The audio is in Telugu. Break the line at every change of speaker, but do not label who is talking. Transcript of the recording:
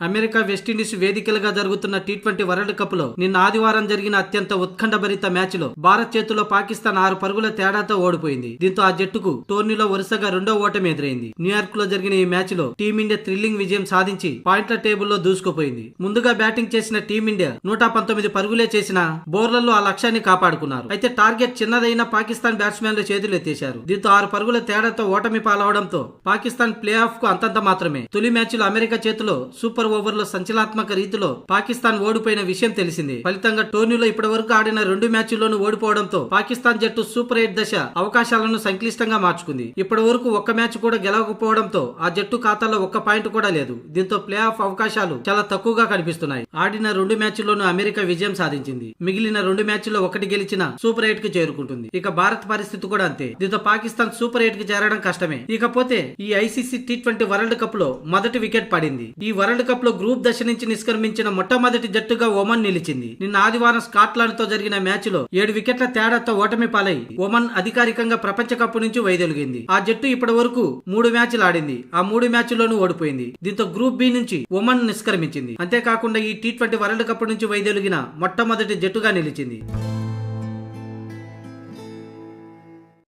అమెరికా వెస్టిండీస్ వేదికలుగా జరుగుతున్న టీ20 వరల్డ్ కప్ లో నిన్న ఆదివారం జరిగిన అత్యంత ఉత్కంఠభరిత మ్యాచ్ లో భారత్ చేతిలో పాకిస్తాన్ 6 పరుగుల తేడాతో ఓడిపోయింది. దీంతో ఆ జట్టుకు టోర్నీలో వరుసగా రెండో ఓటమి ఎదురైంది. న్యూయార్క్ లో జరిగిన ఈ మ్యాచ్ లో టీమిండియా థ్రిల్లింగ్ విజయం సాధించి పాయింట్ల టేబుల్లో దూసుకుపోయింది. ముందుగా బ్యాటింగ్ చేసిన టీమిండియా 119 పరుగులే చేసినా బౌలర్లు ఆ లక్ష్యాన్ని కాపాడుకున్నారు. అయితే టార్గెట్ చిన్నదైన పాకిస్తాన్ బ్యాట్స్మెన్లు చేతులు ఎత్తేశారు. దీంతో 6 పరుగుల తేడాతో ఓటమి పాలవడంతో పాకిస్తాన్ ప్లే ఆఫ్ కు అంతంత మాత్రమే. తొలి మ్యాచ్ లో అమెరికా చేతిలో సూపర్ ఓవర్లో సంచలనాత్మక రీతిలో పాకిస్తాన్ ఓడిపోయిన విషయం తెలిసిందే. ఫలితంగా టోర్నీలో ఇప్పటి వరకు ఆడిన 2 మ్యాచ్ల్లోనూ ఓడిపోవడంతో పాకిస్తాన్ జట్టు సూపర్ 8 దశ అవకాశాలను సంక్లిష్టంగా మార్చుకుంది. ఇప్పటి వరకు ఒక్క మ్యాచ్ కూడా గెలవకపోవడంతో ఆ జట్టు ఖాతాలో ఒక్క పాయింట్ కూడా లేదు. దీంతో ప్లే ఆఫ్ అవకాశాలు చాలా తక్కువగా కనిపిస్తున్నాయి. ఆడిన 2 మ్యాచ్ల్లోనూ అమెరికా విజయం సాధించింది. మిగిలిన 2 మ్యాచ్ల్లో ఒకటి గెలిచిన సూపర్ 8 కి చేరుకుంటుంది. ఇక భారత్ పరిస్థితి కూడా అంతే. దీంతో పాకిస్తాన్ సూపర్ 8 కి చేరడం కష్టమే. ఇకపోతే ఈ ఐసీసీ టీ20 వరల్డ్ కప్ లో మొదటి వికెట్ పడింది. ఈ వరల్డ్ కప్ లో గ్రూప్ దశ నుంచి నిష్క్రమించిన మొట్టమొదటి జట్టుగా ఒమన్ నిలిచింది. నిన్న ఆదివారం స్కాట్లాండ్ తో జరిగిన మ్యాచ్ లో 7 వికెట్ల తేడాతో ఓటమి పాలై ఒమన్ అధికారికంగా ప్రపంచ కప్ నుంచి వైదొలిగింది. ఆ జట్టు ఇప్పటి వరకు 3 మ్యాచ్లు ఆడింది. ఆ 3 మ్యాచ్ల్లోనూ ఓడిపోయింది. దీంతో గ్రూప్ బి నుంచి ఒమన్ నిష్క్రమించింది. అంతేకాకుండా ఈ టీ20 వరల్డ్ కప్ నుంచి వైదొలిగిన మొట్టమొదటి జట్టుగా నిలిచింది.